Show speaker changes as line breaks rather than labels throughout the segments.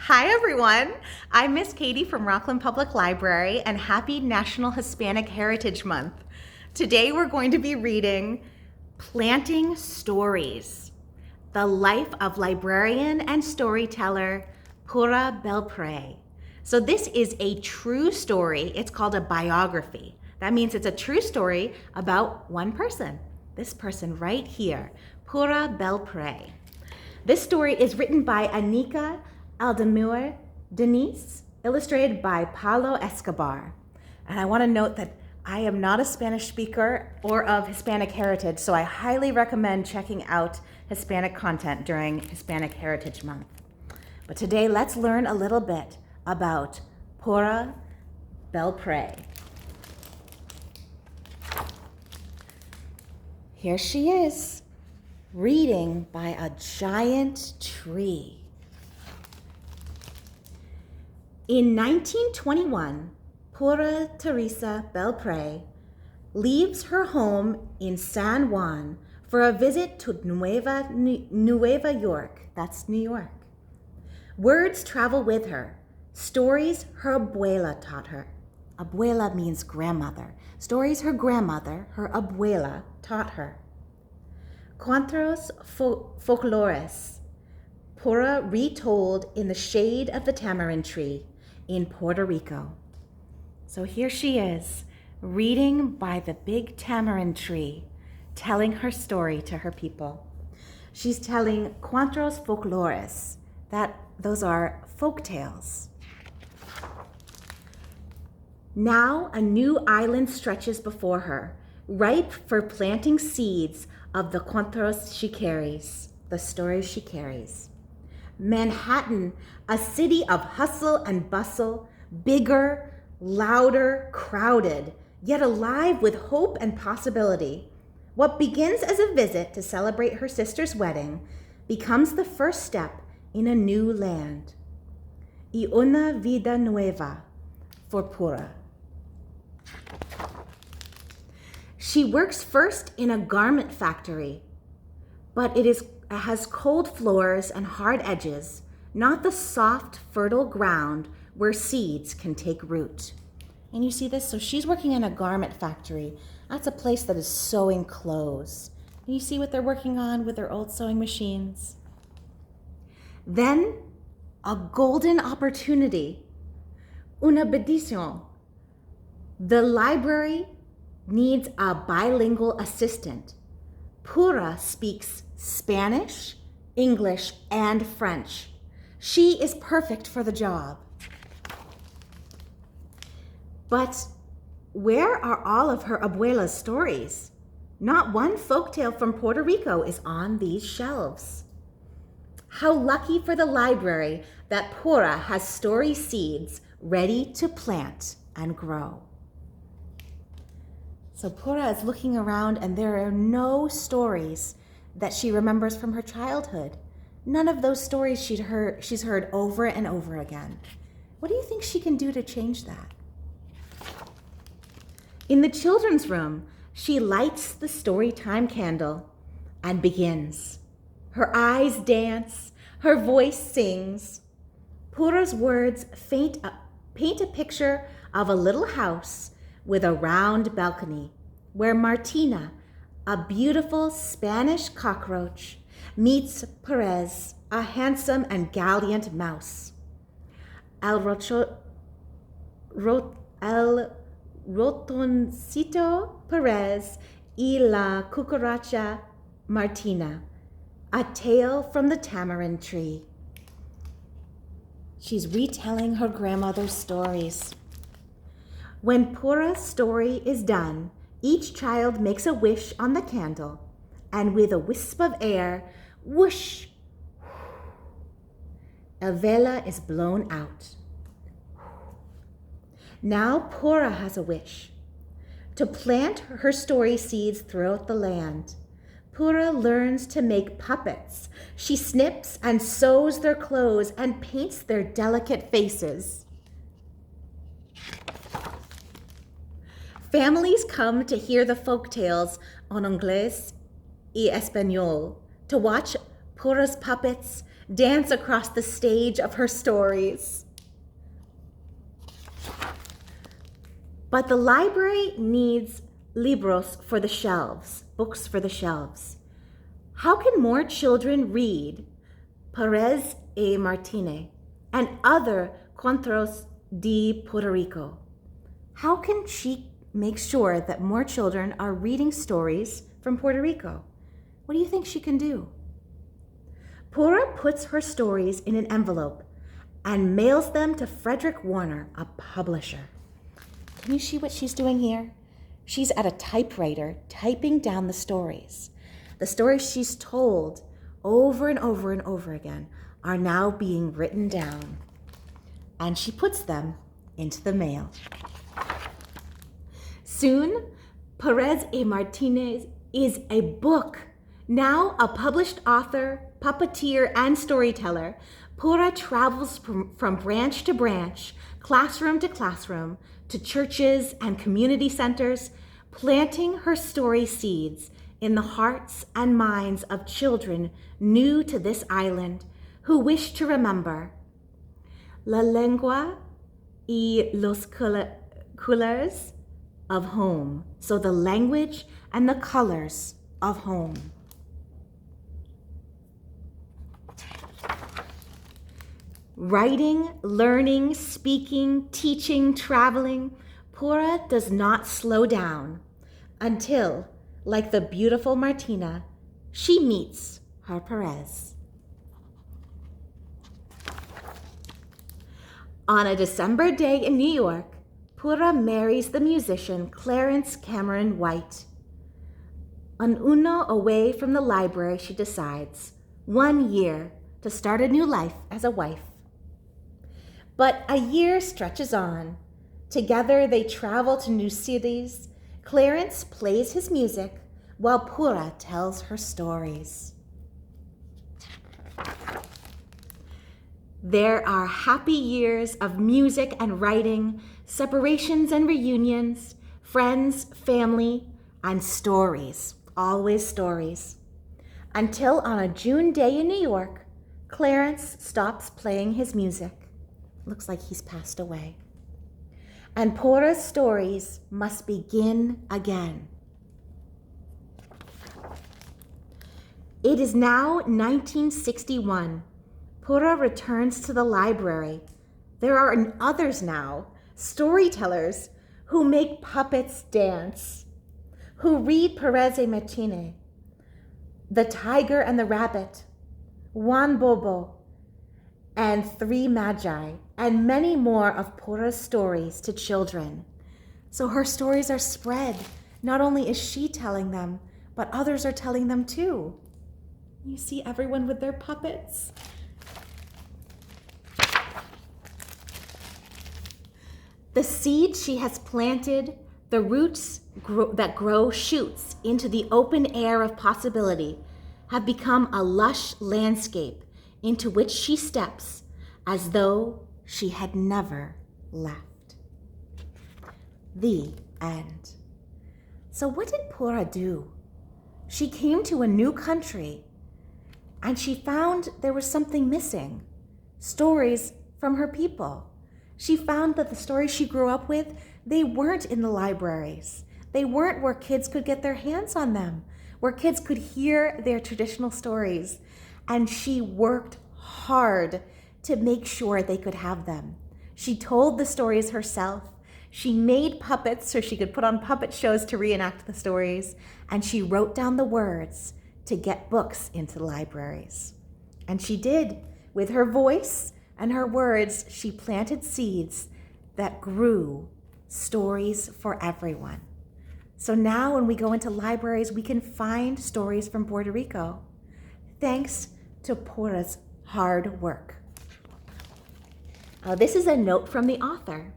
Hi everyone, I'm Miss Katie from Rockland Public Library and happy National Hispanic Heritage Month. Today we're going to be reading Planting Stories, the life of librarian and storyteller Pura Belpré. So this is a true story. It's called a biography. That means it's a true story about one person. This person right here, Pura Belpré. This story is written by Anika, Denise, illustrated by Paulo Escobar. And I want to note that I am not a Spanish speaker or of Hispanic heritage, so I highly recommend checking out Hispanic content during Hispanic Heritage Month. But today, let's learn a little bit about Pura Belpré. Here she is, reading by a giant tree. In 1921, Pura Teresa Belpré leaves her home in San Juan for a visit to Nueva York. That's New York. Words travel with her. Stories her abuela taught her. Abuela means grandmother. Stories her grandmother, her abuela, taught her. Cuentos folclores, Pura retold in the shade of the tamarind tree in Puerto Rico. So here she is, reading by the big tamarind tree, telling her story to her people. She's telling cuentos folclores, those are folk tales. Now a new island stretches before her, ripe for planting seeds of the cuentos she carries, the stories she carries. Manhattan, a city of hustle and bustle, bigger, louder, crowded, yet alive with hope and possibility. What begins as a visit to celebrate her sister's wedding becomes the first step in a new land. Y una vida nueva for Pura. She works first in a garment factory, but it has cold floors and hard edges, not the soft, fertile ground where seeds can take root. And you see this? So she's working in a garment factory. That's a place that is sewing clothes. And you see what they're working on with their old sewing machines. Then, a golden opportunity. Una bendición. The library needs a bilingual assistant. Pura speaks Spanish, English, and French. She is perfect for the job. But where are all of her abuela's stories? Not one folktale from Puerto Rico is on these shelves. How lucky for the library that Pura has story seeds ready to plant and grow. So Pura is looking around and there are no stories that she remembers from her childhood. None of those stories she's heard over and over again. What do you think she can do to change that? In the children's room, she lights the storytime candle and begins. Her eyes dance, her voice sings. Pura's words paint a picture of a little house with a round balcony where Martina, a beautiful Spanish cockroach, meets Perez, a handsome and gallant mouse. El Rotoncito Perez y la Cucaracha Martina, a tale from the tamarind tree. She's retelling her grandmother's stories. When Pura's story is done, each child makes a wish on the candle, and with a wisp of air, whoosh, a vela is blown out. Now Pura has a wish, to plant her story seeds throughout the land. Pura learns to make puppets. She snips and sews their clothes and paints their delicate faces. Families come to hear the folk tales en inglés y español, to watch Pura's puppets dance across the stage of her stories. But the library needs libros for the shelves, books for the shelves. How can more children read Perez y Martinez and other cuentos de Puerto Rico? How can she make sure that more children are reading stories from Puerto Rico? What do you think she can do? Pura puts her stories in an envelope and mails them to Frederick Warner, a publisher. Can you see what she's doing here? She's at a typewriter typing down the stories. The stories she's told over and over and over again are now being written down, and she puts them into the mail. Soon, Perez y Martinez is a book. Now a published author, puppeteer, and storyteller, Pura travels from branch to branch, classroom to classroom, to churches and community centers, planting her story seeds in the hearts and minds of children new to this island who wish to remember la lengua y los colores of home. So the language and the colors of home. Writing, learning, speaking, teaching, traveling, Pura does not slow down until, like the beautiful Martina, she meets her Perez. On a December day in New York, Pura marries the musician Clarence Cameron White. An uno away from the library, she decides, 1 year to start a new life as a wife. But a year stretches on. Together they travel to new cities. Clarence plays his music while Pura tells her stories. There are happy years of music and writing, separations and reunions, friends, family, and stories, always stories. Until on a June day in New York, Clarence stops playing his music. Looks like he's passed away. And Pura's stories must begin again. It is now 1961. Pura returns to the library. There are others now, storytellers who make puppets dance, who read Perez y Martinez, The Tiger and the Rabbit, Juan Bobo, and Three Magi, and many more of Pura's stories to children. So her stories are spread. Not only is she telling them, but others are telling them too. You see everyone with their puppets. The seed she has planted, the roots that grow shoots into the open air of possibility, have become a lush landscape into which she steps as though she had never left. The end. So what did Pura do? She came to a new country and she found there was something missing. Stories from her people. She found that the stories she grew up with, they weren't in the libraries. They weren't where kids could get their hands on them, where kids could hear their traditional stories. And she worked hard to make sure they could have them. She told the stories herself. She made puppets so she could put on puppet shows to reenact the stories. And she wrote down the words to get books into the libraries. And she did. With her voice and her words, she planted seeds that grew stories for everyone. So now when we go into libraries, we can find stories from Puerto Rico, thanks to Pura's hard work. This is a note from the author.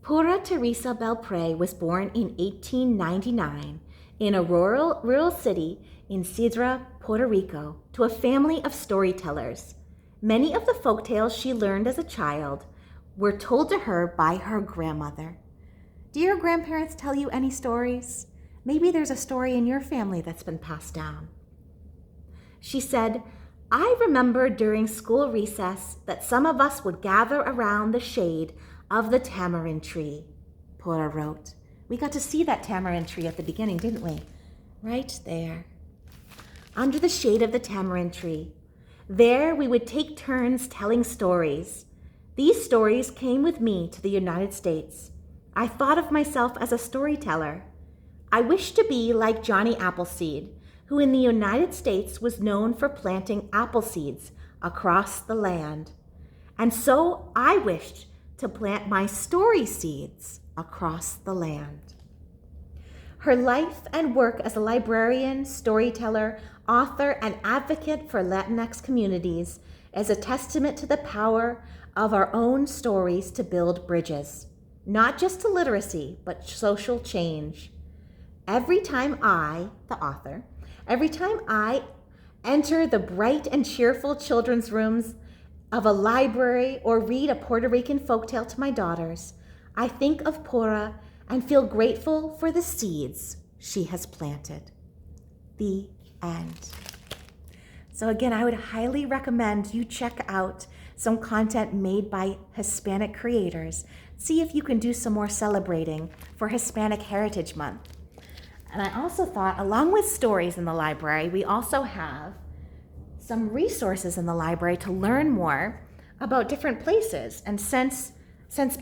Pura Teresa Belpré was born in 1899 in a rural city in Sidra, Puerto Rico, to a family of storytellers. Many of the folktales she learned as a child were told to her by her grandmother. Do your grandparents tell you any stories? Maybe there's a story in your family that's been passed down. She said, I remember during school recess that some of us would gather around the shade of the tamarind tree, Pura wrote. We got to see that tamarind tree at the beginning, didn't we? Right there. Under the shade of the tamarind tree. There we would take turns telling stories. These stories came with me to the United States. I thought of myself as a storyteller. I wished to be like Johnny Appleseed, who in the United States was known for planting apple seeds across the land. And so I wished to plant my story seeds across the land. Her life and work as a librarian, storyteller, author, and advocate for Latinx communities is a testament to the power of our own stories to build bridges, not just to literacy, but social change. Every time I, the author, enter the bright and cheerful children's rooms of a library or read a Puerto Rican folktale to my daughters, I think of Pura and feel grateful for the seeds she has planted. The end. So again, I would highly recommend you check out some content made by Hispanic creators. See if you can do some more celebrating for Hispanic Heritage Month. And I also thought, along with stories in the library, we also have some resources in the library to learn more about different places. And since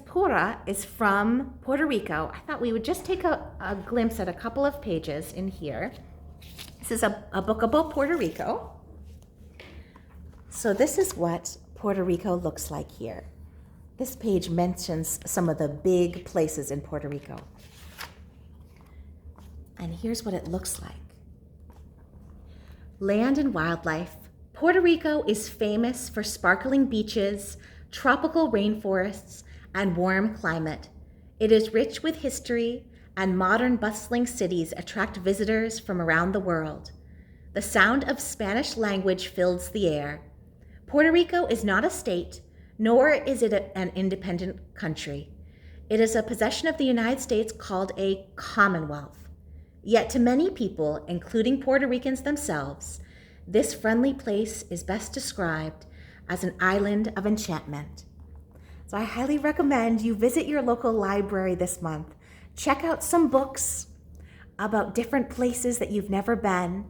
Pura is from Puerto Rico, I thought we would just take a glimpse at a couple of pages in here. This is a book about Puerto Rico. So this is what Puerto Rico looks like here. This page mentions some of the big places in Puerto Rico. And here's what it looks like. Land and wildlife. Puerto Rico is famous for sparkling beaches, tropical rainforests, and warm climate. It is rich with history, and modern bustling cities attract visitors from around the world. The sound of Spanish language fills the air. Puerto Rico is not a state, nor is it an independent country. It is a possession of the United States called a commonwealth. Yet to many people, including Puerto Ricans themselves, this friendly place is best described as an island of enchantment. So I highly recommend you visit your local library this month. Check out some books about different places that you've never been.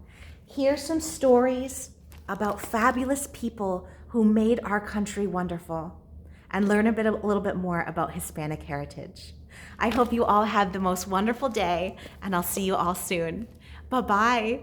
Hear some stories about fabulous people who made our country wonderful, and learn a little bit more about Hispanic heritage. I hope you all have the most wonderful day, and I'll see you all soon. Bye-bye.